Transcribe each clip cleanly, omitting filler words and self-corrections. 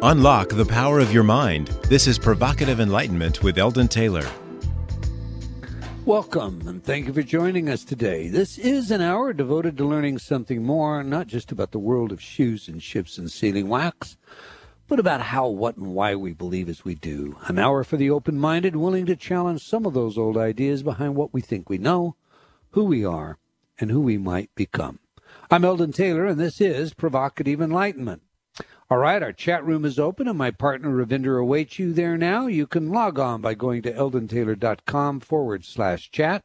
Unlock the power of your mind. This is Provocative Enlightenment with Eldon Taylor. Welcome, and thank you for joining us today. This is an hour devoted to learning something more, not just about the world of shoes and ships and sealing wax, but about how, what, and why we believe as we do. An hour for the open-minded, willing to challenge some of those old ideas behind what we think we know, who we are, and who we might become. I'm Eldon Taylor, and this is Provocative Enlightenment. All right, our chat room is open, and my partner Ravinder awaits you there now. You can log on by going to eldontaylor.com/chat.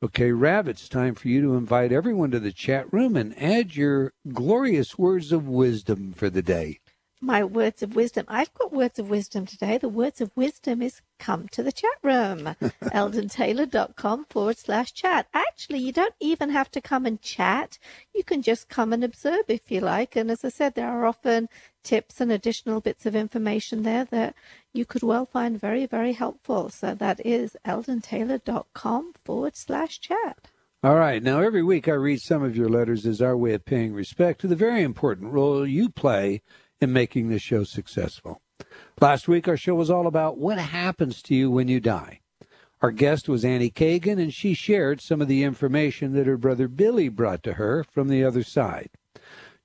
Okay, Rav, it's time for you to invite everyone to the chat room and add your glorious words of wisdom for the day. My words of wisdom. I've got words of wisdom today. The words of wisdom is come to the chat room. eldontaylor.com/chat. Actually, you don't even have to come and chat. You can just come and observe if you like. And as I said, there are often tips and additional bits of information there that you could well find very, very helpful. So that is eldontaylor.com/chat. All right. Now, every week I read some of your letters as our way of paying respect to the very important role you play in making this show successful. Last week, our show was all about what happens to you when you die. Our guest was Annie Kagan, and she shared some of the information that her brother Billy brought to her from the other side.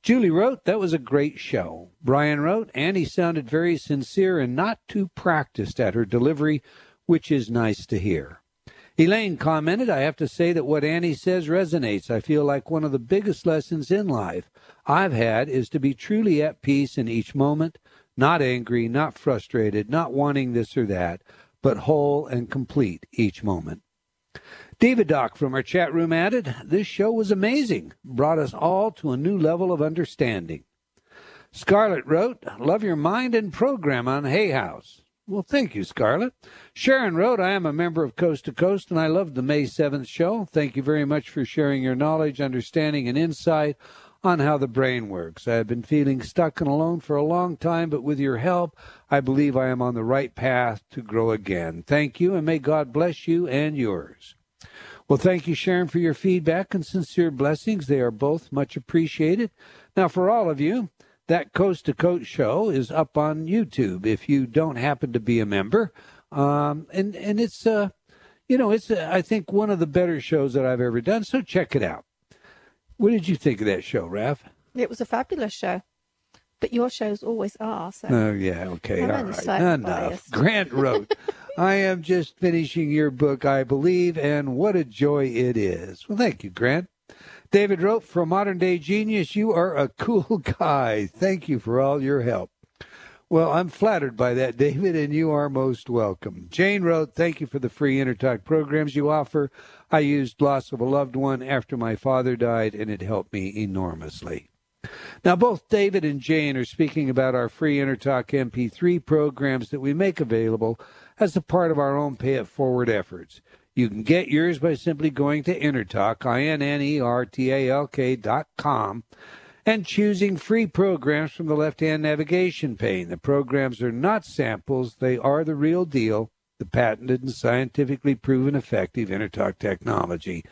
Julie wrote, that was a great show. Brian wrote, Annie sounded very sincere and not too practiced at her delivery, which is nice to hear. Elaine commented, I have to say that what Annie says resonates. I feel like one of the biggest lessons in life I've had is to be truly at peace in each moment, not angry, not frustrated, not wanting this or that, but whole and complete each moment. David Doc from our chat room added, this show was amazing, brought us all to a new level of understanding. Scarlett wrote, love your mind and program on Hay House. Well, thank you, Scarlett. Sharon wrote, I am a member of Coast to Coast, and I loved the May 7th show. Thank you very much for sharing your knowledge, understanding, and insight on how the brain works. I have been feeling stuck and alone for a long time, but with your help, I believe I am on the right path to grow again. Thank you, and may God bless you and yours. Well, thank you, Sharon, for your feedback and sincere blessings. They are both much appreciated. Now, for all of you, that Coast to Coast show is up on YouTube if you don't happen to be a member. And it's, it's, I think, one of the better shows that I've ever done, so check it out. What did you think of that show, Raph? It was a fabulous show. But your shows always are. So oh, yeah, okay, I'm all right. Enough. Biased. Grant wrote, I am just finishing your book, I believe, and what a joy it is. Well, thank you, Grant. David wrote, for a modern-day genius, you are a cool guy. Thank you for all your help. Well, I'm flattered by that, David, and you are most welcome. Jane wrote, thank you for the free Intertalk programs you offer. I used loss of a loved one after my father died, and it helped me enormously. Now, both David and Jane are speaking about our free Intertalk MP3 programs that we make available as a part of our own Pay It Forward efforts. You can get yours by simply going to Intertalk, INNERTALK.com, and choosing free programs from the left-hand navigation pane. The programs are not samples. They are the real deal, the patented and scientifically proven effective Intertalk technology.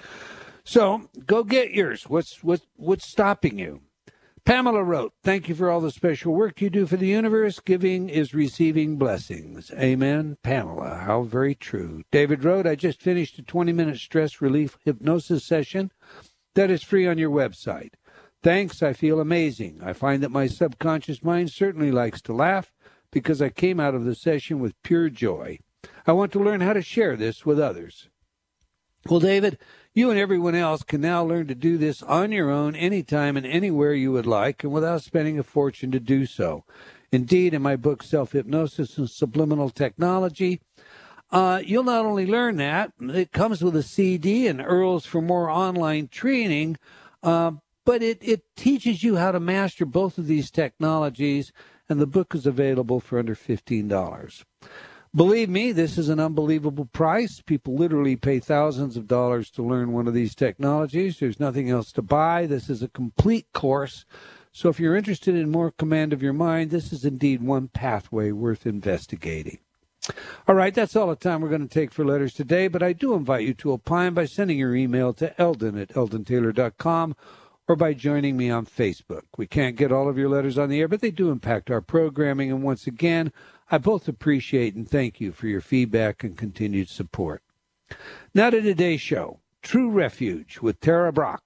So go get yours. What's stopping you? Pamela wrote, thank you for all the special work you do for the universe. Giving is receiving blessings. Amen. Pamela, how very true. David wrote, I just finished a 20-minute stress relief hypnosis session that is free on your website. Thanks, I feel amazing. I find that my subconscious mind certainly likes to laugh because I came out of the session with pure joy. I want to learn how to share this with others. Well, David, you and everyone else can now learn to do this on your own anytime and anywhere you would like and without spending a fortune to do so. Indeed, in my book, Self-Hypnosis and Subliminal Technology, you'll not only learn that, it comes with a CD and URLs for more online training, but it teaches you how to master both of these technologies, and the book is available for under $15. Believe me, this is an unbelievable price. People literally pay thousands of dollars to learn one of these technologies. There's nothing else to buy. This is a complete course. So if you're interested in more command of your mind, this is indeed one pathway worth investigating. All right, that's all the time we're going to take for letters today, but I do invite you to opine by sending your email to Eldon@eldontaylor.com or by joining me on Facebook. We can't get all of your letters on the air, but they do impact our programming. And once again, I both appreciate and thank you for your feedback and continued support. Now to today's show, True Refuge with Tara Brach.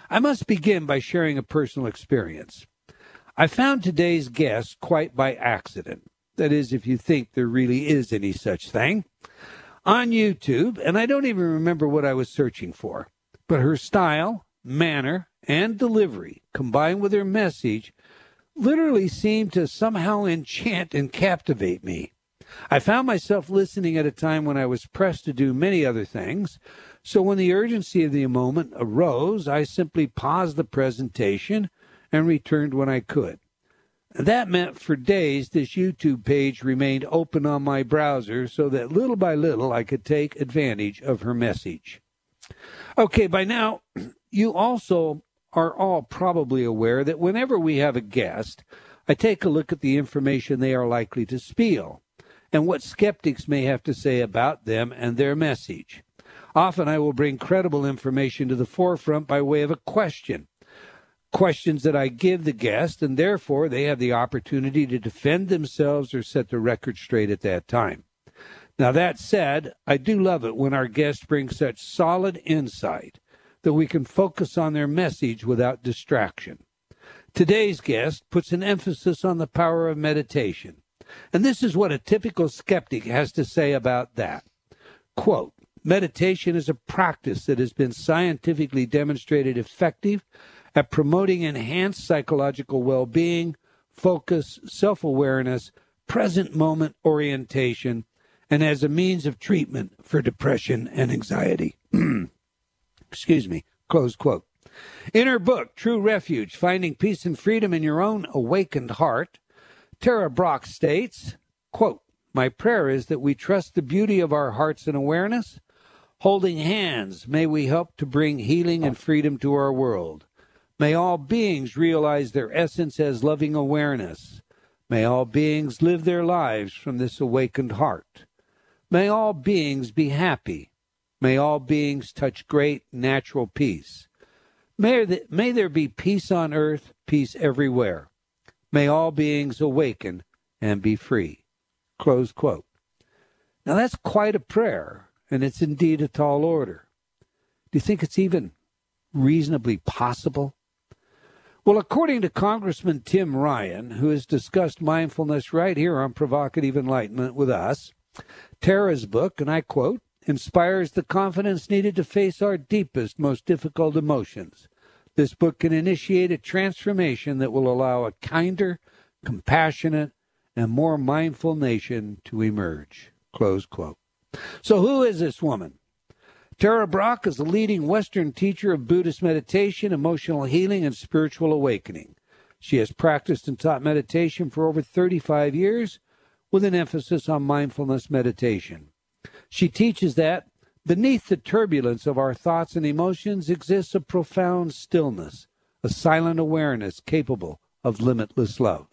I must begin by sharing a personal experience. I found today's guest quite by accident. That is, if you think there really is any such thing. On YouTube, and I don't even remember what I was searching for. But her style, manner, and delivery, combined with her message, literally seemed to somehow enchant and captivate me. I found myself listening at a time when I was pressed to do many other things, so when the urgency of the moment arose, I simply paused the presentation and returned when I could. That meant for days this YouTube page remained open on my browser so that little by little I could take advantage of her message. Okay, by now, you also are all probably aware that whenever we have a guest, I take a look at the information they are likely to spill and what skeptics may have to say about them and their message. Often I will bring credible information to the forefront by way of a question. Questions that I give the guest, and therefore they have the opportunity to defend themselves or set the record straight at that time. Now, that said, I do love it when our guests bring such solid insight that we can focus on their message without distraction. Today's guest puts an emphasis on the power of meditation, and this is what a typical skeptic has to say about that. Quote, meditation is a practice that has been scientifically demonstrated effective at promoting enhanced psychological well-being, focus, self-awareness, present moment orientation, and as a means of treatment for depression and anxiety. Excuse me, close quote. In her book, True Refuge, Finding Peace and Freedom in Your Own Awakened Heart, Tara Brach states, quote, my prayer is that we trust the beauty of our hearts and awareness. Holding hands, may we help to bring healing and freedom to our world. May all beings realize their essence as loving awareness. May all beings live their lives from this awakened heart. May all beings be happy. May all beings touch great natural peace. May there be peace on earth, peace everywhere. May all beings awaken and be free. Close quote. Now that's quite a prayer, and it's indeed a tall order. Do you think it's even reasonably possible? Well, according to Congressman Tim Ryan, who has discussed mindfulness right here on Provocative Enlightenment with us, Tara's book, and I quote, inspires the confidence needed to face our deepest, most difficult emotions. This book can initiate a transformation that will allow a kinder, compassionate, and more mindful nation to emerge. Close quote. So who is this woman? Tara Brach is a leading Western teacher of Buddhist meditation, emotional healing, and spiritual awakening. She has practiced and taught meditation for over 35 years with an emphasis on mindfulness meditation. She teaches that beneath the turbulence of our thoughts and emotions exists a profound stillness, a silent awareness capable of limitless love.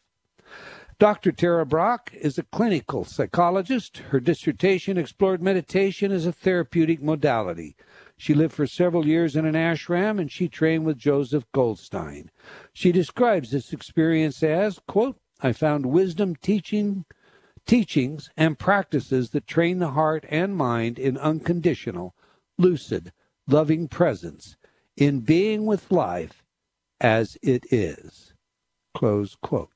Dr. Tara Brach is a clinical psychologist. Her dissertation explored meditation as a therapeutic modality. She lived for several years in an ashram, and she trained with Joseph Goldstein. She describes this experience as, quote, I found wisdom teachings and practices that train the heart and mind in unconditional, lucid, loving presence, in being with life as it is. Close quote.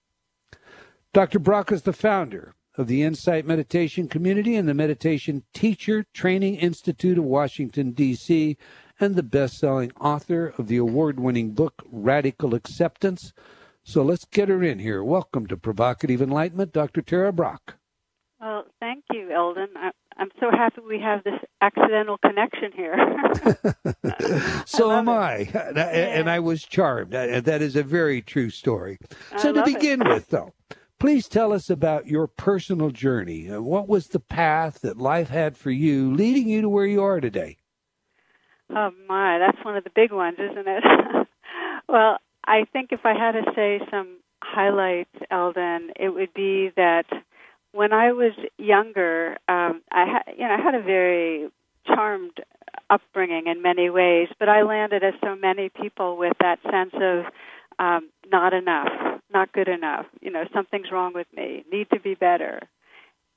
Dr. Brach is the founder of the Insight Meditation Community and the Meditation Teacher Training Institute of Washington, D.C., and the best-selling author of the award-winning book, Radical Acceptance. So let's get her in here. Welcome to Provocative Enlightenment, Dr. Tara Brach. Well, thank you, Eldon. I'm so happy we have this accidental connection here. So am I. And I was charmed. That is a very true story. So to begin with, though, please tell us about your personal journey. What was the path that life had for you, leading you to where you are today? Oh, my, that's one of the big ones, isn't it? Well, I think if I had to say some highlights, Eldon, it would be that when I was younger, I had a very charmed upbringing in many ways, but I landed, as so many people, with that sense of not enough, not good enough, something's wrong with me, need to be better.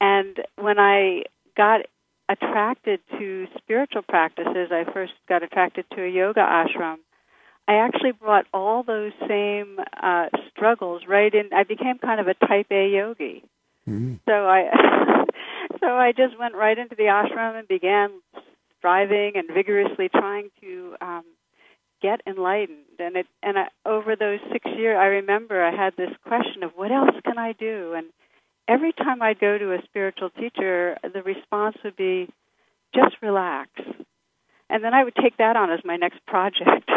And when I got attracted to spiritual practices, I first got attracted to a yoga ashram. I actually brought all those same struggles right in. I became kind of a type A yogi. Mm-hmm. So I just went right into the ashram and began striving and vigorously trying to get enlightened. And over those 6 years, I remember I had this question of what else can I do? And every time I'd go to a spiritual teacher, the response would be, just relax. And then I would take that on as my next project.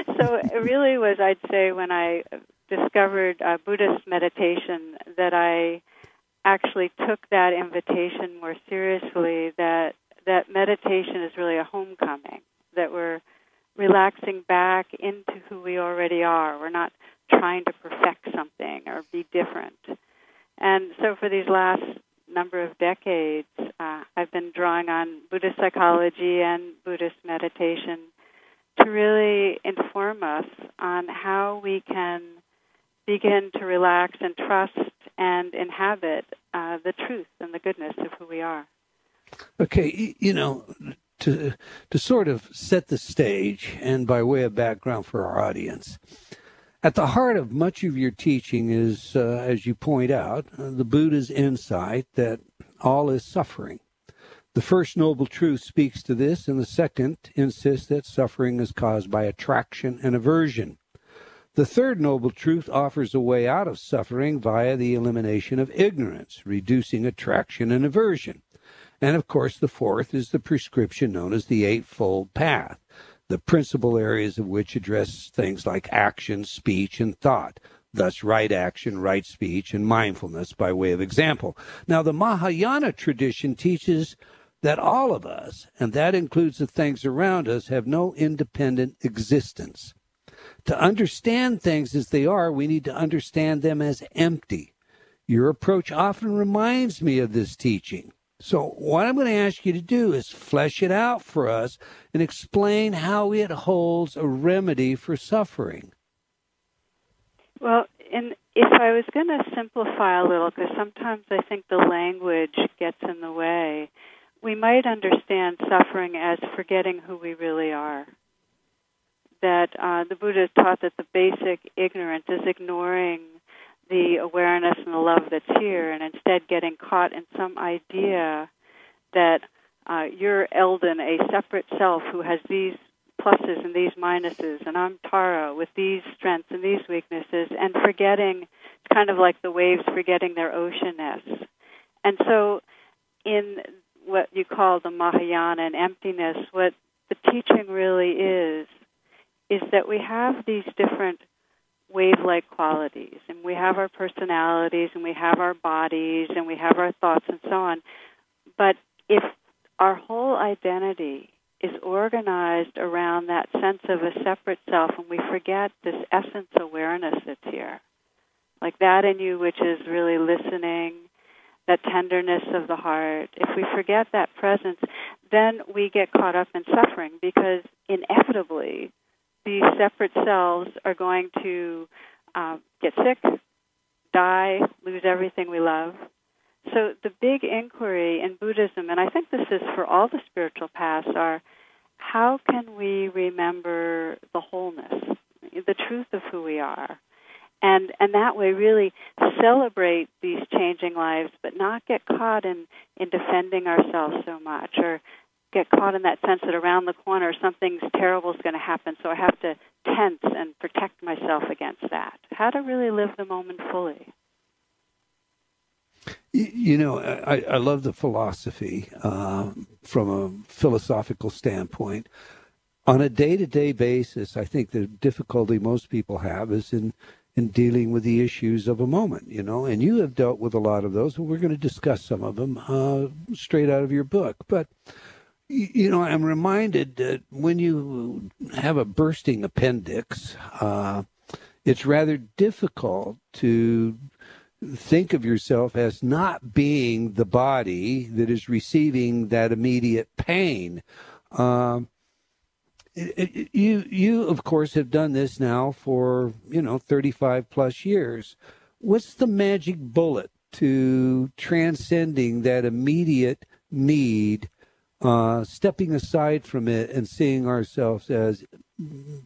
So it really was, I'd say, when I discovered Buddhist meditation, that I actually took that invitation more seriously, that meditation is really a homecoming, that we're relaxing back into who we already are. We're not trying to perfect something or be different. And so for these last number of decades, I've been drawing on Buddhist psychology and Buddhist meditation to really inform us on how we can begin to relax and trust and inhabit the truth and the goodness of who we are. Okay, to sort of set the stage and by way of background for our audience, at the heart of much of your teaching is, as you point out, the Buddha's insight that all is suffering. The first noble truth speaks to this, and the second insists that suffering is caused by attraction and aversion. The third noble truth offers a way out of suffering via the elimination of ignorance, reducing attraction and aversion. And, of course, the fourth is the prescription known as the Eightfold Path, the principal areas of which address things like action, speech, and thought, thus right action, right speech, and mindfulness by way of example. Now, the Mahayana tradition teaches that all of us, and that includes the things around us, have no independent existence. To understand things as they are, we need to understand them as empty. Your approach often reminds me of this teaching. So what I'm going to ask you to do is flesh it out for us and explain how it holds a remedy for suffering. Well, if I was going to simplify a little, because sometimes I think the language gets in the way, we might understand suffering as forgetting who we really are. That the Buddha taught that the basic ignorance is ignoring the awareness and the love that's here, and instead getting caught in some idea that you're Eldon, a separate self who has these pluses and these minuses, and I'm Tara with these strengths and these weaknesses, and forgetting, it's kind of like the waves forgetting their oceanness. And so in what you call the Mahayana and emptiness, what the teaching really is that we have these different wave-like qualities, and we have our personalities, and we have our bodies, and we have our thoughts, and so on. But if our whole identity is organized around that sense of a separate self, and we forget this essence awareness that's here, like that in you which is really listening, that tenderness of the heart, if we forget that presence, then we get caught up in suffering, because inevitably these separate selves are going to get sick, die, lose everything we love. So the big inquiry in Buddhism, and I think this is for all the spiritual paths, are how can we remember the wholeness, the truth of who we are, and that way really celebrate these changing lives, but not get caught in defending ourselves so much, or get caught in that sense that around the corner something terrible is going to happen, so I have to tense and protect myself against that. How to really live the moment fully. I love the philosophy from a philosophical standpoint. On a day-to-day basis, I think the difficulty most people have is in dealing with the issues of a moment, and you have dealt with a lot of those, and we're going to discuss some of them straight out of your book. But I'm reminded that when you have a bursting appendix, it's rather difficult to think of yourself as not being the body that is receiving that immediate pain. You of course have done this now for 35 plus years. What's the magic bullet to transcending that immediate need, stepping aside from it and seeing ourselves as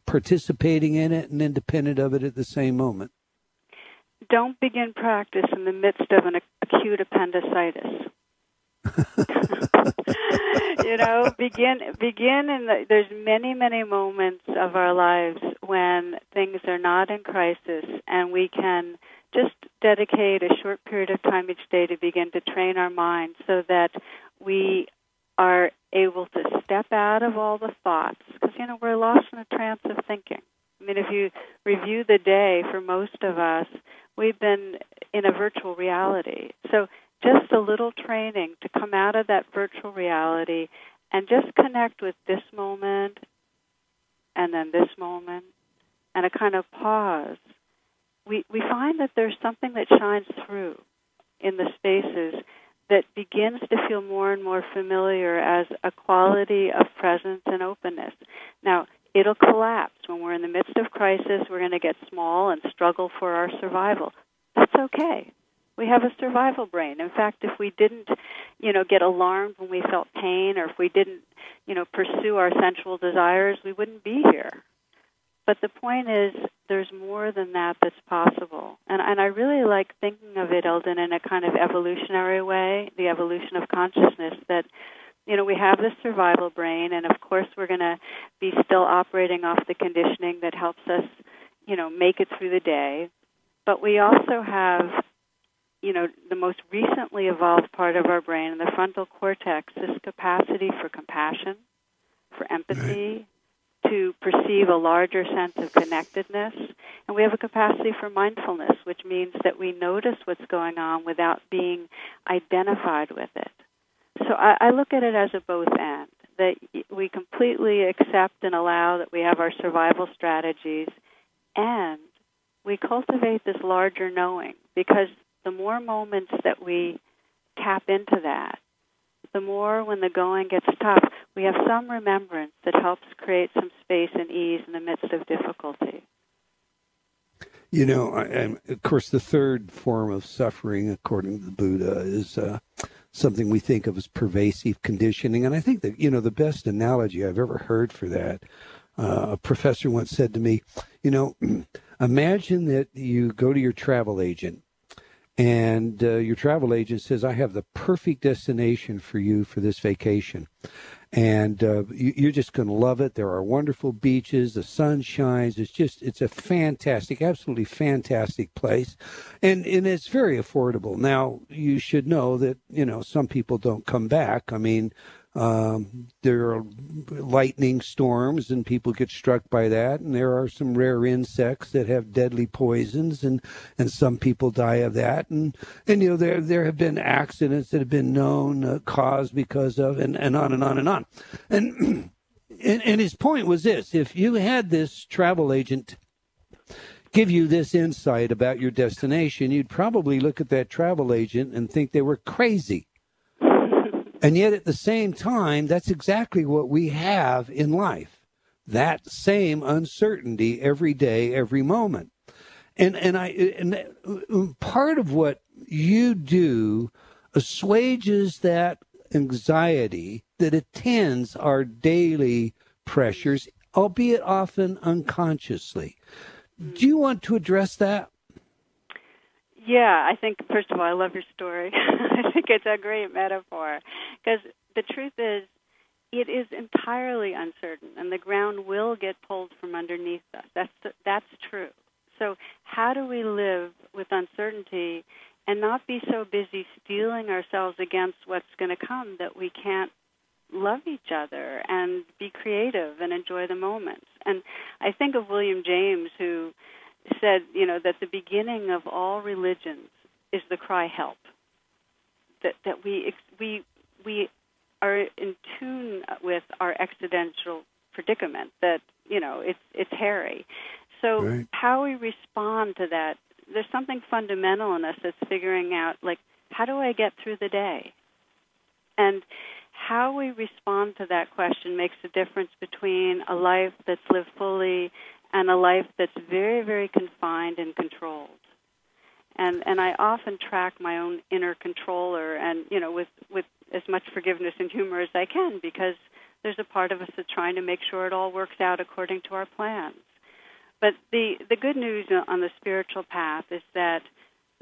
participating in it and independent of it at the same moment? Don't begin practice in the midst of an acute appendicitis. Begin in there's many moments of our lives when things are not in crisis, and we can just dedicate a short period of time each day to begin to train our mind so that we are able to step out of all the thoughts, because we're lost in a trance of thinking. I mean, if you review the day, for most of us, we've been in a virtual reality. So just a little training to come out of that virtual reality and just connect with this moment and then this moment and a kind of pause. We find that there's something that shines through in the spaces that begins to feel more and more familiar as a quality of presence and openness. Now, it'll collapse. When we're in the midst of crisis, we're going to get small and struggle for our survival. That's okay. We have a survival brain. In fact, if we didn't, get alarmed when we felt pain, or if we didn't, pursue our sensual desires, we wouldn't be here. But the point is, there's more than that that's possible. And I really like thinking of it, Eldon, in a kind of evolutionary way, the evolution of consciousness, that, we have this survival brain, and of course we're going to be still operating off the conditioning that helps us, make it through the day. But we also have, the most recently evolved part of our brain, in the frontal cortex, this capacity for compassion, for empathy, to perceive a larger sense of connectedness. And we have a capacity for mindfulness, which means that we notice what's going on without being identified with it. So I look at it as a both and, that we completely accept and allow that we have our survival strategies, and we cultivate this larger knowing, because the more moments that we tap into that, the more, when the going gets tough, we have some remembrance that helps create some space and ease in the midst of difficulty. And of course, the third form of suffering, according to the Buddha, is something we think of as pervasive conditioning. And I think that, the best analogy I've ever heard for that, a professor once said to me, imagine that you go to your travel agent, and your travel agent says, I have the perfect destination for you for this vacation. And you're just going to love it. There are wonderful beaches. The sun shines. It's a fantastic, absolutely fantastic place. And it's very affordable. Now, you should know that, some people don't come back. I mean, there are lightning storms and people get struck by that. And there are some rare insects that have deadly poisons, and some people die of that. And there have been accidents that have been known caused because of, and on and on and on. And his point was this: if you had this travel agent give you this insight about your destination, you'd probably look at that travel agent and think they were crazy. And yet at the same time, that's exactly what we have in life. That same uncertainty every day, every moment. And part of what you do assuages that anxiety that attends our daily pressures, albeit often unconsciously. Do you want to address that? Yeah, I think, first of all, I love your story. I think it's a great metaphor, because the truth is, it is entirely uncertain, and the ground will get pulled from underneath us. That's true. So how do we live with uncertainty and not be so busy steeling ourselves against what's going to come that we can't love each other and be creative and enjoy the moments? And I think of William James, who said, that the beginning of all religions is the cry help. That we are in tune with our existential predicament. That it's hairy. So right. How we respond to that, there's something fundamental in us that's figuring out, like, how do I get through the day, and how we respond to that question makes a difference between a life that's lived fully and a life that's very, very confined and controlled. And I often track my own inner controller, and with as much forgiveness and humor as I can, because there's a part of us that's trying to make sure it all works out according to our plans. But the good news on the spiritual path is that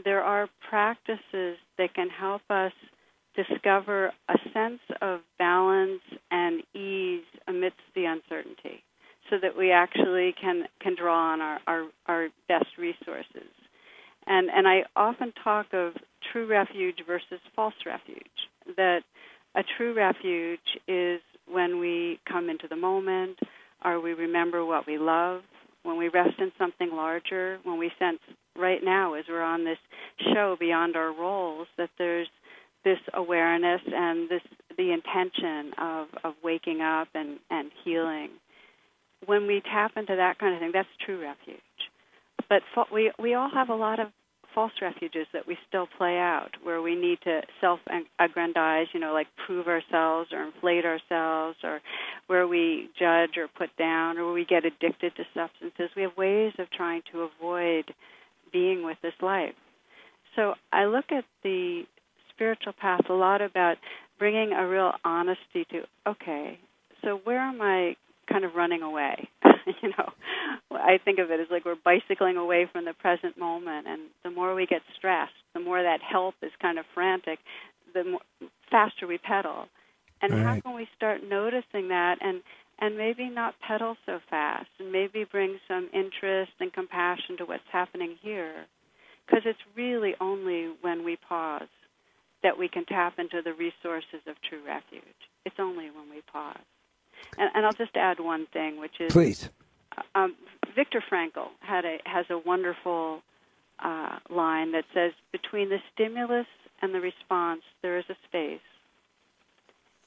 there are practices that can help us discover a sense of balance and ease amidst the uncertainty, so that we actually can draw on our best resources. And I often talk of true refuge versus false refuge, that a true refuge is when we come into the moment, or we remember what we love, when we rest in something larger, when we sense right now as we're on this show beyond our roles that there's this awareness and the intention of waking up and healing. When we tap into that kind of thing, that's true refuge. But we all have a lot of false refuges that we still play out, where we need to self-aggrandize, like prove ourselves or inflate ourselves, or where we judge or put down, or where we get addicted to substances. We have ways of trying to avoid being with this life. So I look at the spiritual path a lot about bringing a real honesty to, okay, so where am I kind of running away? I think of it as like we're bicycling away from the present moment, and the more we get stressed, the more that help is kind of frantic, the faster we pedal. And how can we start noticing that and maybe not pedal so fast, and maybe bring some interest and compassion to what's happening here? Because it's really only when we pause that we can tap into the resources of true refuge. It's only when we pause. And I'll just add one thing, which is... Please. Viktor Frankl has a wonderful line that says, between the stimulus and the response, there is a space.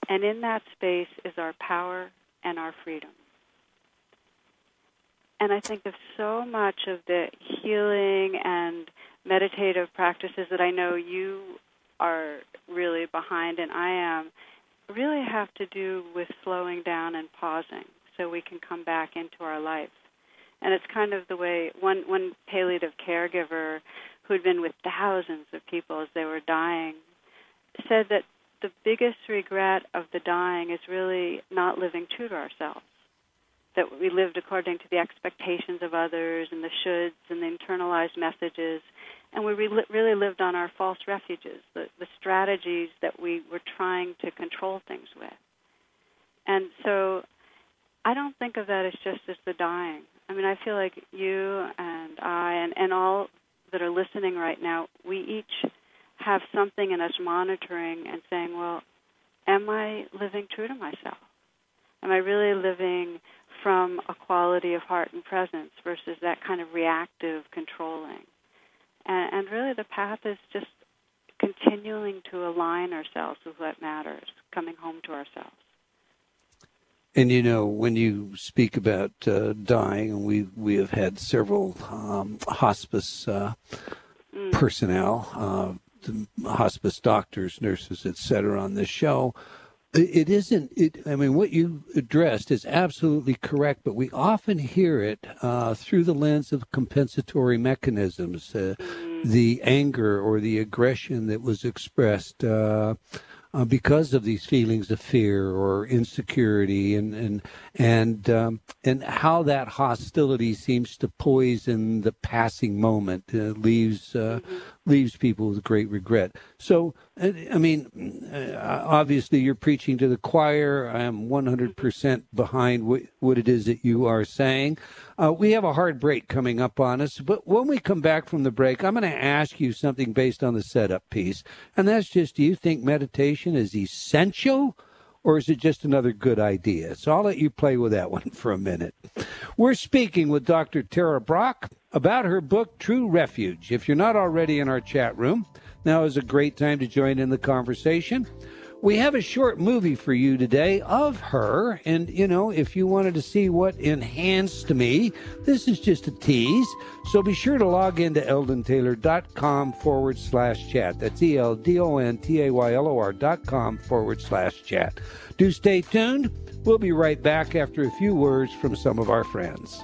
And in that space is our power and our freedom. And I think of so much of the healing and meditative practices that I know you are really behind and I am, really have to do with slowing down and pausing so we can come back into our life. And it's kind of the way one palliative caregiver who'd been with thousands of people as they were dying said that the biggest regret of the dying is really not living true to ourselves, that we lived according to the expectations of others and the shoulds and the internalized messages, and we really lived on our false refuges, the strategies that we were trying to control things with. And so I don't think of that as just as the dying. I mean, I feel like you and I and all that are listening right now, we each have something in us monitoring and saying, well, am I living true to myself? Am I really living from a quality of heart and presence versus that kind of reactive controlling? And really the path is just continuing to align ourselves with what matters, coming home to ourselves. And, when you speak about dying, and we have had several hospice personnel, hospice doctors, nurses, et cetera, on this show, what you addressed is absolutely correct, but we often hear it through the lens of compensatory mechanisms, the anger or the aggression that was expressed because of these feelings of fear or insecurity, and how that hostility seems to poison the passing moment, leaves people with great regret. So, obviously you're preaching to the choir. I am 100% behind what it is that you are saying. We have a hard break coming up on us, but when we come back from the break, I'm going to ask you something based on the setup piece, and that's just, do you think meditation is essential, or is it just another good idea? So I'll let you play with that one for a minute. We're speaking with Dr. Tara Brach about her book, True Refuge. If you're not already in our chat room, now is a great time to join in the conversation. we have a short movie for you today of her. And, you know, if you wanted to see what enhanced me, this is just a tease. So be sure to log into eldontaylor.com/chat. That's ELDONTAYLOR.com/chat. Do stay tuned. We'll be right back after a few words from some of our friends.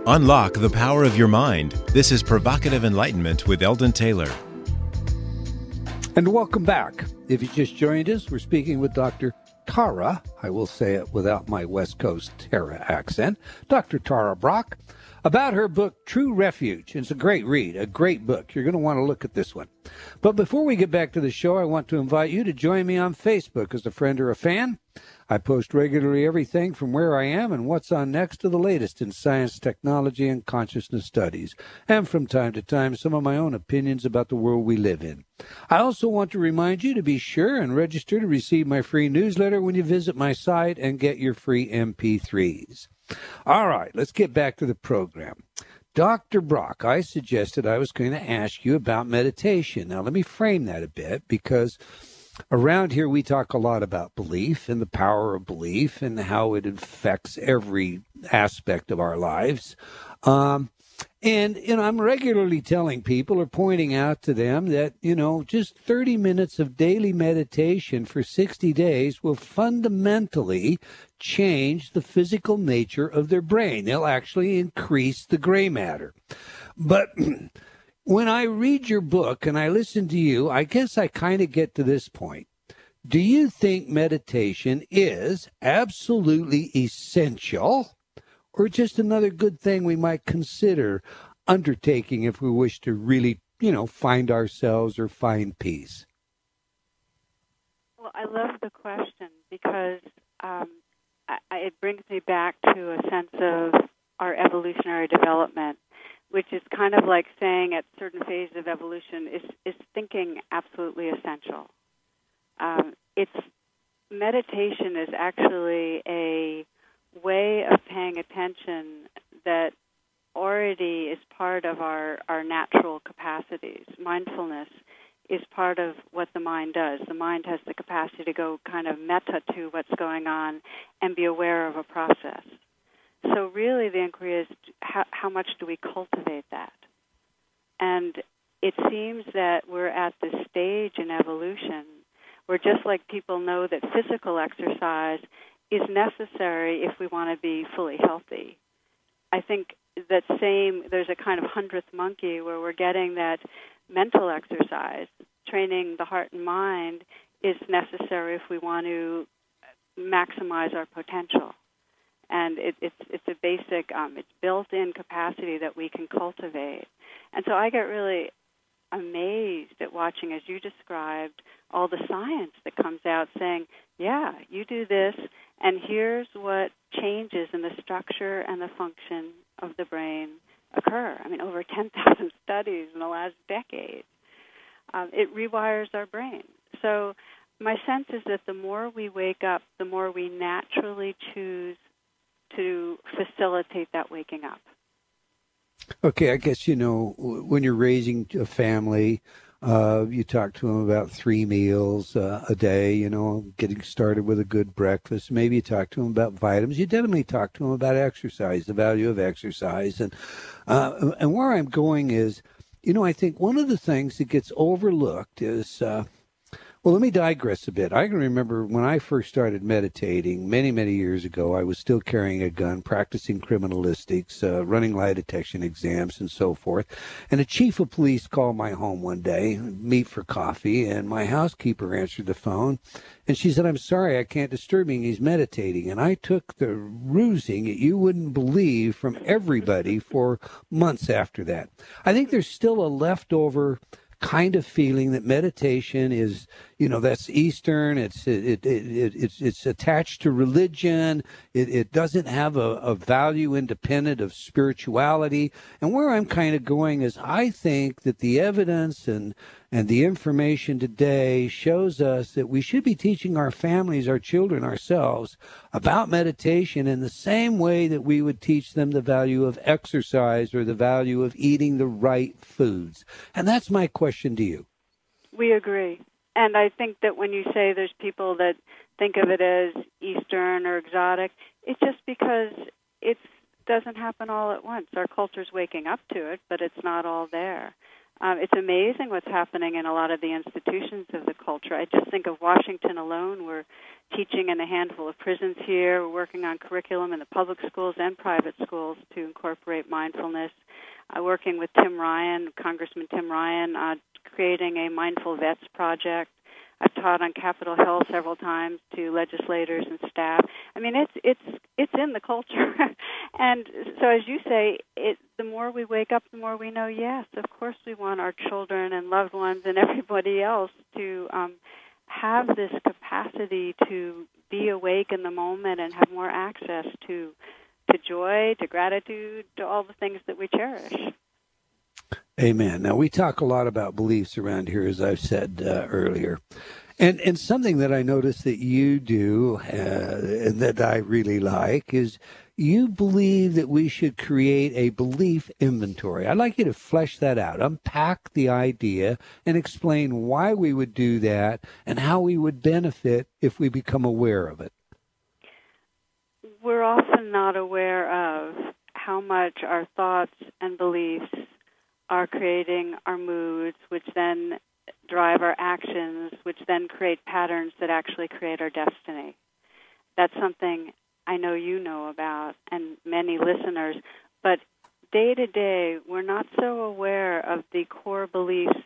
Unlock the power of your mind. This is Provocative Enlightenment with Eldon Taylor. And welcome back. If you just joined us, we're speaking with Dr. Tara, I will say it without my West Coast Tara accent, Dr. Tara Brach, about her book, True Refuge. It's a great read, a great book. You're going to want to look at this one. But before we get back to the show, I want to invite you to join me on Facebook as a friend or a fan. I post regularly everything from where I am and what's on next to the latest in science, technology, and consciousness studies, and from time to time, some of my own opinions about the world we live in. I also want to remind you to be sure and register to receive my free newsletter when you visit my site and get your free MP3s. All right, let's get back to the program. Dr. Brach, I suggested I was going to ask you about meditation. Now, let me frame that a bit, because around here we talk a lot about belief and the power of belief and how it affects every aspect of our lives. And, you know, I'm regularly telling people or pointing out to them that, you know, just 30 minutes of daily meditation for 60 days will fundamentally change the physical nature of their brain. They'll actually increase the gray matter. But when I read your book and I listen to you, I guess I kind of get to this point. Do you think meditation is absolutely essential, or just another good thing we might consider undertaking if we wish to really, you know, find ourselves or find peace? Well, I love the question because it brings me back to a sense of our evolutionary development, which is kind of like saying at certain phases of evolution, is thinking absolutely essential. Meditation is actually a way of paying attention that already is part of our natural capacities. Mindfulness is part of what the mind does. The mind has the capacity to go kind of meta to what's going on and be aware of a process. So really the inquiry is how much do we cultivate that? And it seems that we're at this stage in evolution where just like people know that physical exercise is necessary if we want to be fully healthy, I think that there's a kind of 100th monkey where we're getting that mental exercise, training the heart and mind is necessary if we want to maximize our potential. And it's a basic, it's built-in capacity that we can cultivate. And so I get really amazed at watching, as you described, all the science that comes out saying, yeah, you do this, and here's what changes in the structure and the function of the brain occur. I mean, over 10,000 studies in the last decade. It rewires our brain. So my sense is that the more we wake up, the more we naturally choose to facilitate that waking up. Okay, I guess, you know, when you're raising a family, you talk to them about 3 meals a day, you know, getting started with a good breakfast. Maybe you talk to them about vitamins. You definitely talk to them about exercise, the value of exercise. And where I'm going is, you know, I think one of the things that gets overlooked is, well, let me digress a bit. I can remember when I first started meditating many, many years ago, I was still carrying a gun, practicing criminalistics, running lie detection exams and so forth. And a chief of police called my home one day, meet for coffee, and my housekeeper answered the phone. And she said, I'm sorry, I can't disturb him. He's meditating. And I took the rusing that you wouldn't believe from everybody for months after that. I think there's still a leftover kind of feeling that meditation is, that's Eastern. It's attached to religion. It doesn't have a value independent of spirituality. And where I'm kind of going is I think that the evidence and the information today shows us that we should be teaching our families, our children, ourselves about meditation in the same way that we would teach them the value of exercise or the value of eating the right foods. And that's my question to you. We agree. And I think that when you say there's people that think of it as Eastern or exotic, it's just because it doesn't happen all at once. Our culture's waking up to it, but it's not all there. It's amazing what's happening in a lot of the institutions of the culture. I just think of Washington alone. We're teaching in a handful of prisons here. We're working on curriculum in the public schools and private schools to incorporate mindfulness. Working with Tim Ryan, Congressman Tim Ryan, creating a Mindful Vets project. I've taught on Capitol Hill several times to legislators and staff. I mean, it's in the culture. And so as you say, the more we wake up, the more we know, yes, of course we want our children and loved ones and everybody else to have this capacity to be awake in the moment and have more access to joy, to gratitude, to all the things that we cherish. Amen. Now, we talk a lot about beliefs around here, as I've said earlier. And something that I notice that you do and that I really like is you believe that we should create a belief inventory. I'd like you to flesh that out, unpack the idea, and explain why we would do that and how we would benefit if we become aware of it. We're often not aware of how much our thoughts and beliefs are creating our moods, which then drive our actions, which then create patterns that actually create our destiny. That's something I know you know about and many listeners, but day to day we're not so aware of the core beliefs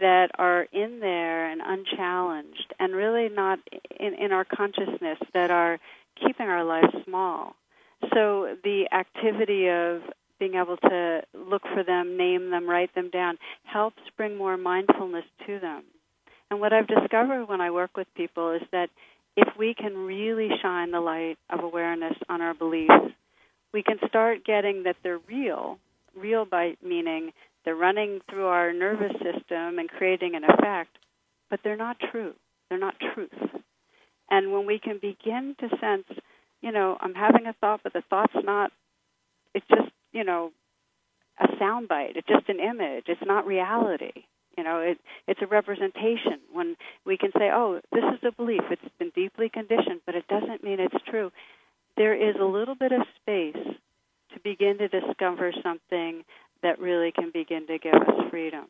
that are in there and unchallenged and really not in our consciousness that are keeping our lives small. So the activity of being able to look for them, name them, write them down, helps bring more mindfulness to them. And what I've discovered when I work with people is that if we can really shine the light of awareness on our beliefs, we can start getting that they're real by meaning they're running through our nervous system and creating an effect, but they're not true. They're not truth. And when we can begin to sense, I'm having a thought, but the thought's not, it's just, a soundbite. It's just an image. It's not reality. It's a representation. When we can say, oh, this is a belief. It's been deeply conditioned, but it doesn't mean it's true. There is a little bit of space to begin to discover something that really can begin to give us freedom.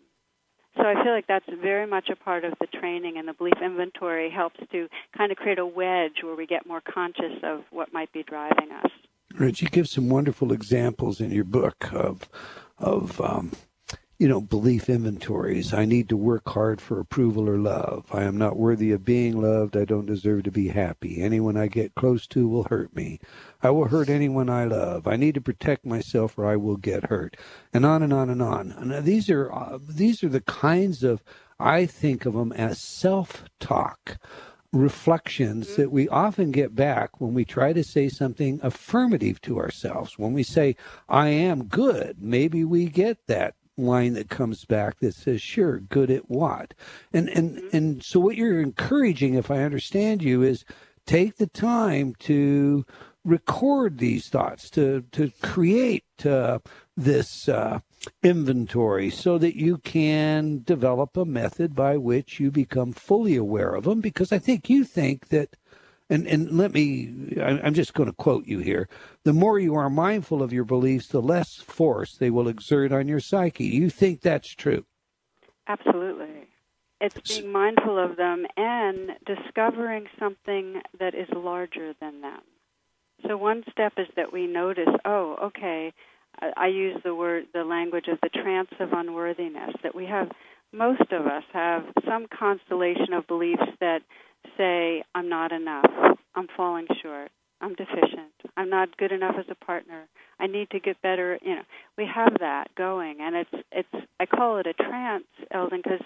So I feel like that's very much a part of the training, and the belief inventory helps to kind of create a wedge where we get more conscious of what might be driving us. Rich, you give some wonderful examples in your book of belief inventories. I need to work hard for approval or love. I am not worthy of being loved. I don't deserve to be happy. Anyone I get close to will hurt me. I will hurt anyone I love. I need to protect myself or I will get hurt. And on and on and on. And these are the kinds of, I think of them as self-talk reflections that we often get back when we try to say something affirmative to ourselves. When we say, I am good, maybe we get that line that comes back that says, sure, good at what? And so what you're encouraging, if I understand you, is take the time to record these thoughts, to create this inventory so that you can develop a method by which you become fully aware of them. Because I think you think that, and I'm just going to quote you here, the more you are mindful of your beliefs, the less force they will exert on your psyche. You think that's true? Absolutely. It's being mindful of them and discovering something that is larger than them. So one step is that we notice, oh, okay, I use the language of the trance of unworthiness, that we have, most of us have some constellation of beliefs that say, I'm not enough, I'm falling short, I'm deficient, I'm not good enough as a partner, I need to get better. We have that going, and it's I call it a trance, Eldon, because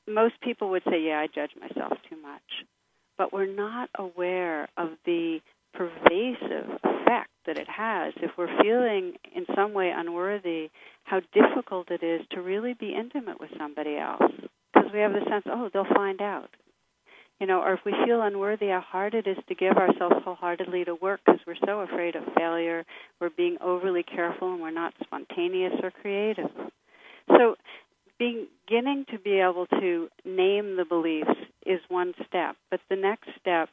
most people would say, yeah, I judge myself too much. But we're not aware of the pervasive effect that it has if we're feeling in some way unworthy, how difficult it is to really be intimate with somebody else. Because we have the sense, oh, they'll find out. Or if we feel unworthy, how hard it is to give ourselves wholeheartedly to work because we're so afraid of failure, we're being overly careful, and we're not spontaneous or creative. So beginning to be able to name the beliefs is one step, but the next step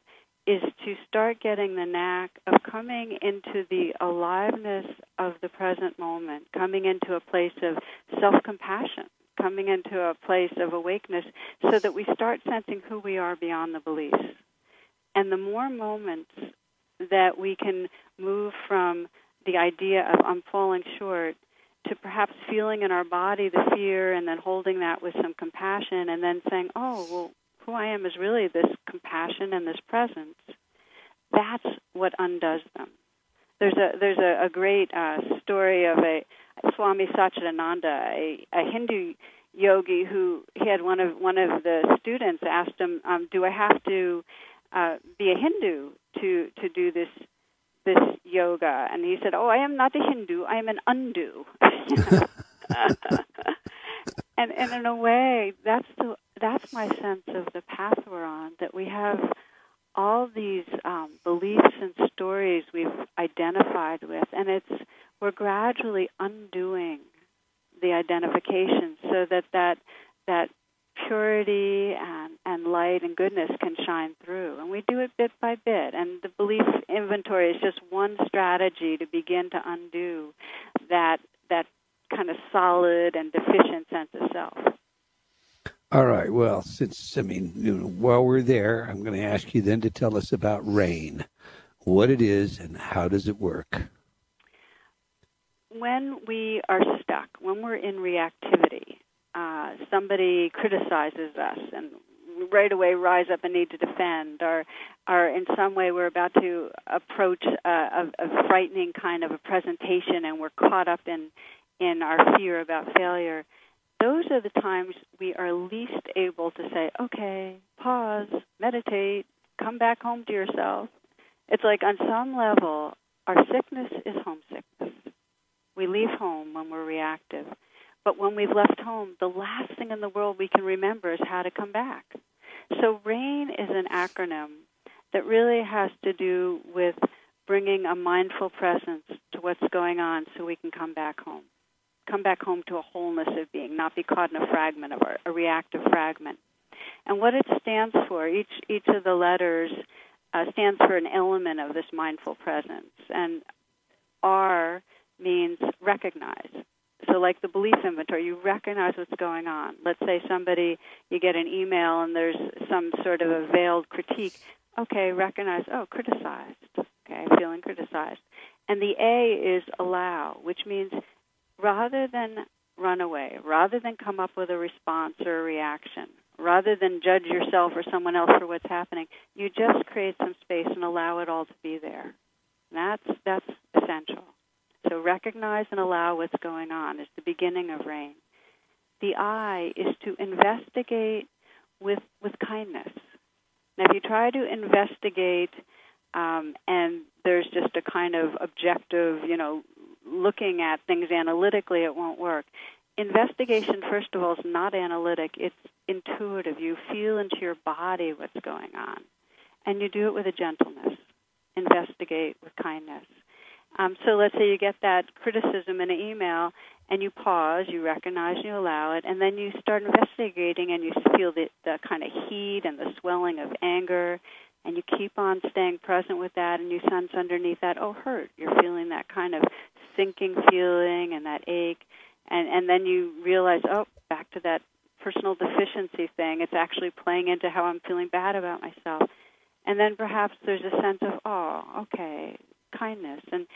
is to start getting the knack of coming into the aliveness of the present moment, coming into a place of self-compassion, coming into a place of awakeness so that we start sensing who we are beyond the beliefs. And the more moments that we can move from the idea of I'm falling short to perhaps feeling in our body the fear and then holding that with some compassion and then saying, oh, well, who I am is really this compassion and this presence. That's what undoes them. There's a great story of a Swami Satchidananda, a Hindu yogi who he had one of the students asked him, do I have to be a Hindu to do this yoga? And he said, oh, I am not a Hindu, I am an undo. And in a way, that's my sense of the path we're on, that we have all these beliefs and stories we've identified with, and we're gradually undoing the identification so that purity and light and goodness can shine through. And we do it bit by bit, and the belief inventory is just one strategy to begin to undo that kind of solid and deficient sense of self. All right. Well, while we're there, I'm going to ask you then to tell us about RAIN, what it is and how does it work? When we are stuck, when we're in reactivity, somebody criticizes us and right away rise up and need to defend, or in some way we're about to approach a frightening kind of a presentation and we're caught up in our fear about failure, those are the times we are least able to say, okay, pause, meditate, come back home to yourself. It's like on some level, our sickness is homesickness. We leave home when we're reactive. But when we've left home, the last thing in the world we can remember is how to come back. So RAIN is an acronym that really has to do with bringing a mindful presence to what's going on so we can come back home. Come back home to a wholeness of being, not be caught in a fragment of a reactive fragment. And what it stands for, each of the letters stands for an element of this mindful presence. And R means recognize. So like the belief inventory, you recognize what's going on. Let's say you get an email and there's some sort of a veiled critique. Okay, recognize, criticized. Okay, feeling criticized. And the A is allow, which means rather than run away, rather than come up with a response or a reaction, rather than judge yourself or someone else for what's happening, you just create some space and allow it all to be there. And that's essential. So recognize and allow what's going on is the beginning of RAIN. The I is to investigate with kindness. Now, if you try to investigate and there's just a kind of objective, looking at things analytically, it won't work. Investigation, first of all, is not analytic. It's intuitive. You feel into your body what's going on. And you do it with a gentleness. Investigate with kindness. So let's say you get that criticism in an email, and you pause, you recognize, you allow it, and then you start investigating, and you feel the kind of heat and the swelling of anger, and you keep on staying present with that, and you sense underneath that, hurt. You're feeling that kind of sinking feeling and that ache, and then you realize, back to that personal deficiency thing. It's actually playing into how I'm feeling bad about myself. And then perhaps there's a sense of, kindness. And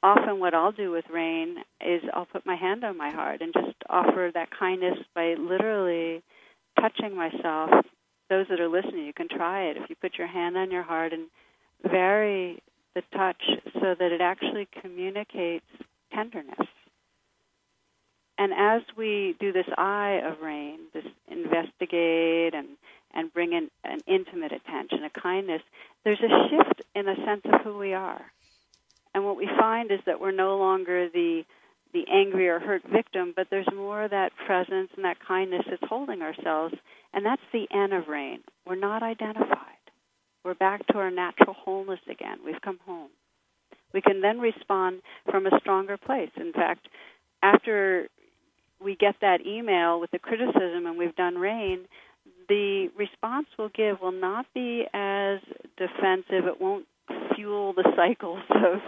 often what I'll do with RAIN is I'll put my hand on my heart and just offer that kindness by literally touching myself. Those that are listening, you can try it. If you put your hand on your heart and vary the touch so that it actually communicates tenderness. And as we do this eye of rain, this investigate and bring in an intimate attention, a kindness, there's a shift in a sense of who we are. And what we find is that we're no longer the angry or hurt victim, but there's more of that presence and that kindness that's holding ourselves, and that's the N of rain. We're not identified. We're back to our natural wholeness again. We've come home. We can then respond from a stronger place. In fact, after we get that email with the criticism and we've done rain, the response we'll give will not be as defensive. It won't fuel the cycles of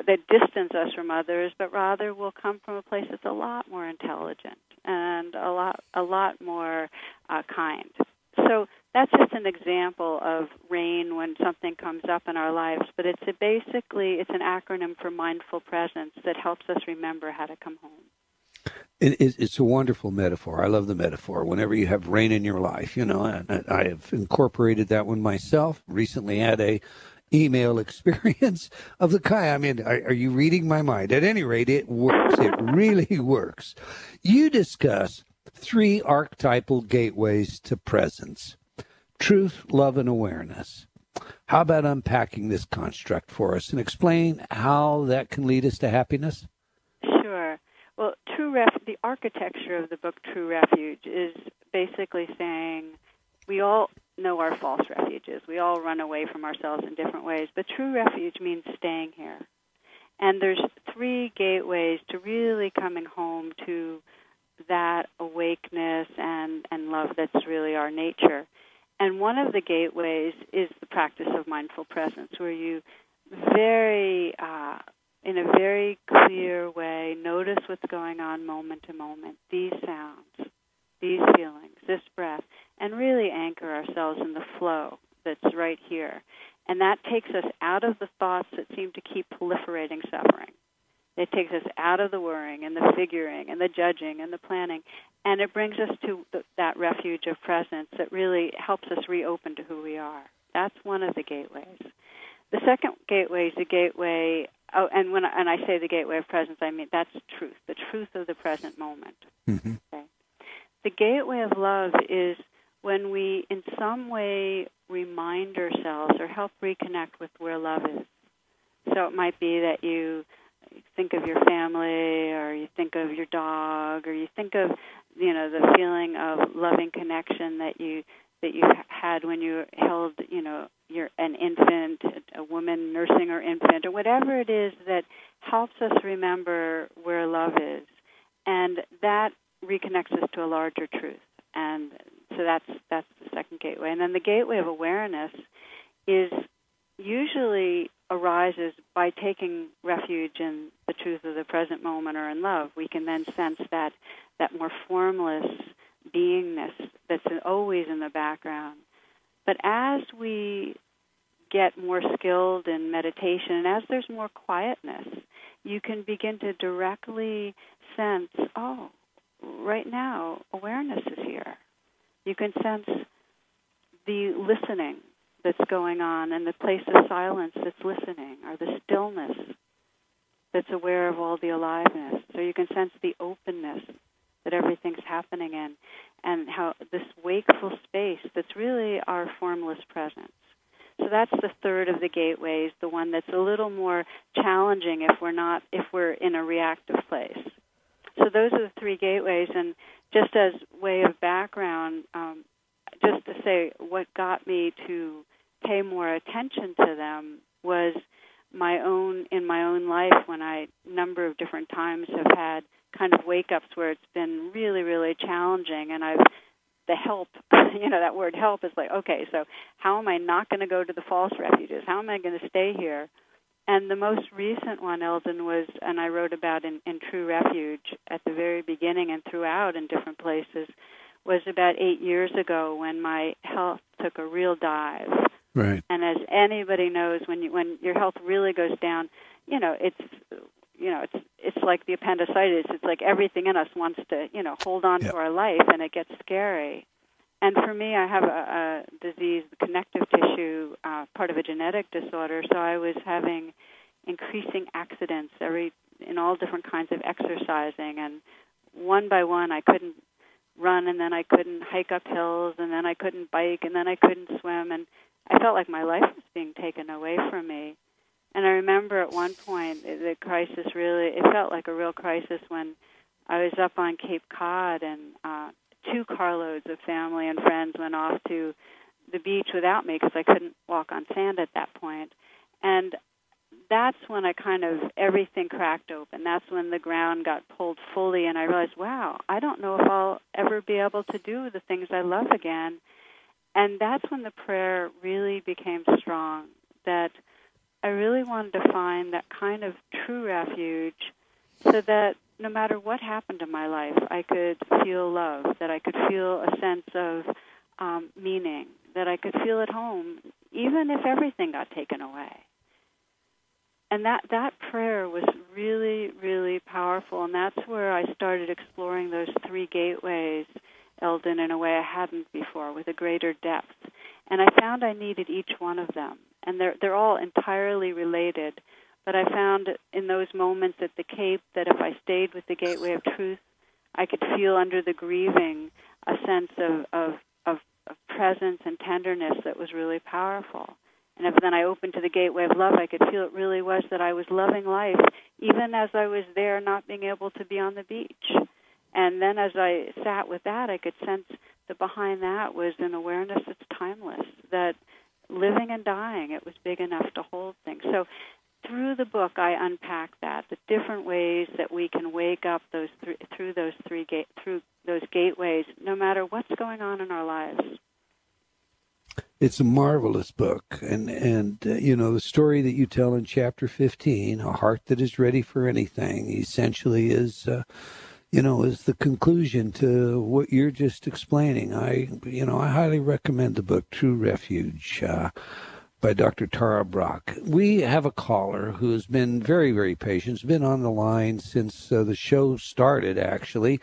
that distance us from others, but rather will come from a place that's a lot more intelligent and a lot more kind. So that's just an example of rain when something comes up in our lives, but it's an acronym for mindful presence that helps us remember how to come home. It's a wonderful metaphor. I love the metaphor. Whenever you have rain in your life, and I have incorporated that one myself. Recently had a email experience of the kind. I mean, are you reading my mind? At any rate, it works. It really works. You discuss 3 archetypal gateways to presence: truth, love, and awareness. How about unpacking this construct for us and explain how that can lead us to happiness? Sure. Well, the architecture of the book True Refuge is basically saying we all know our false refuges. We all run away from ourselves in different ways, but true refuge means staying here. And there's 3 gateways to really coming home to that awakeness and love that's really our nature. And one of the gateways is the practice of mindful presence, where you in a very clear way, notice what's going on moment to moment, these sounds, these feelings, this breath, and really anchor ourselves in the flow that's right here. And that takes us out of the thoughts that seem to keep proliferating suffering. It takes us out of the worrying and the figuring and the judging and the planning, and it brings us to that refuge of presence that really helps us reopen to who we are. That's one of the gateways. The second gateway is the gateway, and when I say the gateway of presence, I mean that's truth, the truth of the present moment. Mm-hmm. Okay. The gateway of love is when we in some way remind ourselves or help reconnect with where love is. So it might be that you think of your family, or you think of your dog, or you think of the feeling of loving connection that you had when you held you're an infant, a woman nursing her infant, or whatever it is that helps us remember where love is, and that reconnects us to a larger truth. And so that's the second gateway. And then the gateway of awareness usually arises by taking refuge in the truth of the present moment or in love. We can then sense that more formless beingness that's always in the background. But as we get more skilled in meditation, and as there's more quietness, you can begin to directly sense, oh, right now, awareness is here. You can sense the listening that's going on and the place of silence that's listening, or the stillness that's aware of all the aliveness. So you can sense the openness that everything's happening in, and how this wakeful space that's really our formless presence. So that's the third of the gateways, the one that's a little more challenging if we're in a reactive place. So those are the 3 gateways, and just as way of background, just to say what got me to pay more attention to them was in my own life, when I number of different times have had kind of wake-ups where it's been really, really challenging, and the help, that word help is like, okay, so how am I not going to go to the false refuges? How am I going to stay here? And the most recent one, Eldon, was, and I wrote about in True Refuge at the very beginning and throughout in different places, was about 8 years ago when my health took a real dive. Right. And as anybody knows, when your health really goes down, it's like the appendicitis. It's like everything in us wants to, hold on to our life, and it gets scary. And for me, I have a disease, the connective tissue, part of a genetic disorder, so I was having increasing accidents in all different kinds of exercising, and one by one I couldn't run, and then I couldn't hike up hills, and then I couldn't bike, and then I couldn't swim, and I felt like my life was being taken away from me. And I remember at one point the crisis it felt like a real crisis when I was up on Cape Cod, and 2 carloads of family and friends went off to the beach without me because I couldn't walk on sand at that point. And that's when everything cracked open. That's when the ground got pulled fully, and I realized, wow, I don't know if I'll ever be able to do the things I love again. And that's when the prayer really became strong, that I really wanted to find that kind of true refuge so that no matter what happened in my life, I could feel love, that I could feel a sense of meaning, that I could feel at home, even if everything got taken away. And that prayer was really, really powerful, and that's where I started exploring those 3 gateways, Eldon, in a way I hadn't before, with a greater depth. And I found I needed each one of them, and they're all entirely related. But I found in those moments at the Cape that if I stayed with the gateway of truth, I could feel under the grieving a sense of presence and tenderness that was really powerful. And if then I opened to the gateway of love, I could feel it really was that I was loving life, even as I was there not being able to be on the beach. And then as I sat with that, I could sense that behind that was an awareness that's timeless, that living and dying, it was big enough to hold things. So through the book, I unpack that, the different ways that we can wake up through those gateways, no matter what's going on in our lives. It's a marvelous book, and the story that you tell in chapter 15, A Heart That Is Ready for Anything, essentially is the conclusion to what you're just explaining. I highly recommend the book True Refuge by Dr. Tara Brach. We have a caller who has been very, very patient. Has been on the line since the show started, actually.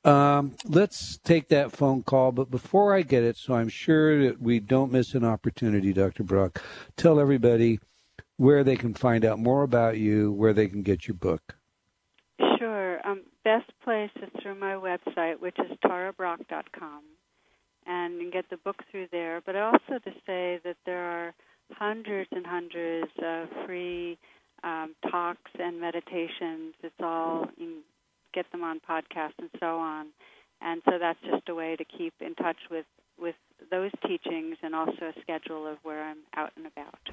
Let's take that phone call, but before I get it, so I'm sure that we don't miss an opportunity, Dr. Brach, tell everybody where they can find out more about you, where they can get your book. Sure. Best place is through my website, which is tarabrach.com, and you can get the book through there. But also to say that there are hundreds and hundreds of free talks and meditations. It's all... get them on podcasts and so on. And so that's just a way to keep in touch with those teachings and also a schedule of where I'm out and about.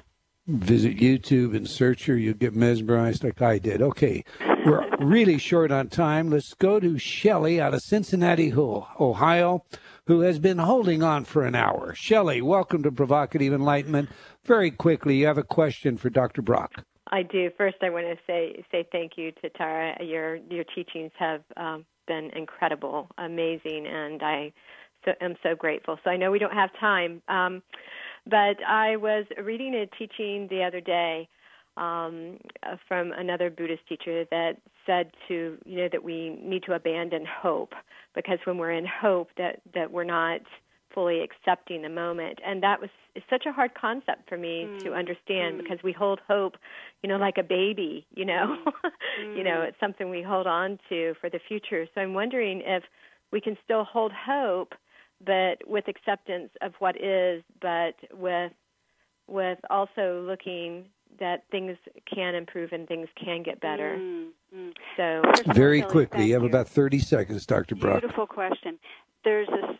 Visit YouTube and search her. You'll get mesmerized like I did. Okay, we're really short on time. Let's go to Shelley out of Cincinnati, Ohio, who has been holding on for an hour. Shelley, welcome to Provocative Enlightenment. Very quickly, you have a question for Dr. Brach. I do. First, I want to say thank you to Tara. Your teachings have been incredible, amazing, and I am so grateful. So I know we don't have time, but I was reading a teaching the other day from another Buddhist teacher that said that we need to abandon hope, because when we're in hope that we're not fully accepting the moment. And that was such a hard concept for me to understand, because we hold hope, like a baby, it's something we hold on to for the future. So I'm wondering if we can still hold hope, but with acceptance of what is, but with also looking that things can improve and things can get better. So very quickly, you have about 30 seconds, Dr. Brach. Beautiful question. There's this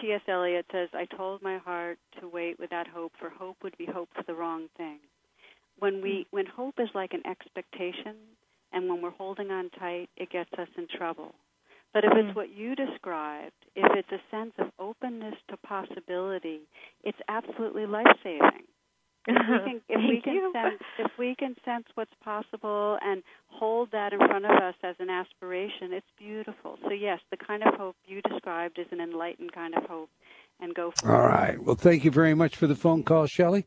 T.S. Eliot says, I told my heart to wait without hope, for hope would be hope for the wrong thing. When hope is like an expectation, and when we're holding on tight, it gets us in trouble. But if it's what you described, if it's a sense of openness to possibility, it's absolutely life-saving. If we can sense what's possible and hold that in front of us as an aspiration, it's beautiful. So yes, the kind of hope you described is an enlightened kind of hope, and go for it. All right. Well, thank you very much for the phone call, Shelley.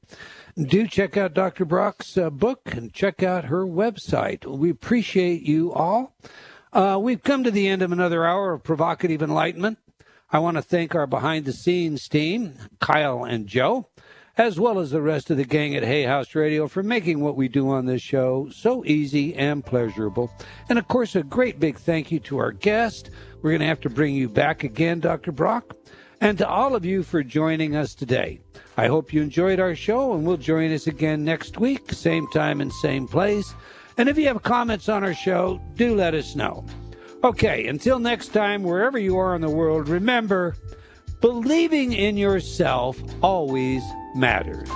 Do check out Dr. Brach's book and check out her website. We appreciate you all. We've come to the end of another hour of Provocative Enlightenment. I want to thank our behind-the-scenes team, Kyle and Joe. as well as the rest of the gang at Hay House Radio for making what we do on this show so easy and pleasurable. And, of course, a great big thank you to our guest. We're going to have to bring you back again, Dr. Brach, and to all of you for joining us today. I hope you enjoyed our show, and we'll join us again next week, same time and same place. And if you have comments on our show, do let us know. Okay, until next time, wherever you are in the world, remember, believing in yourself always matters.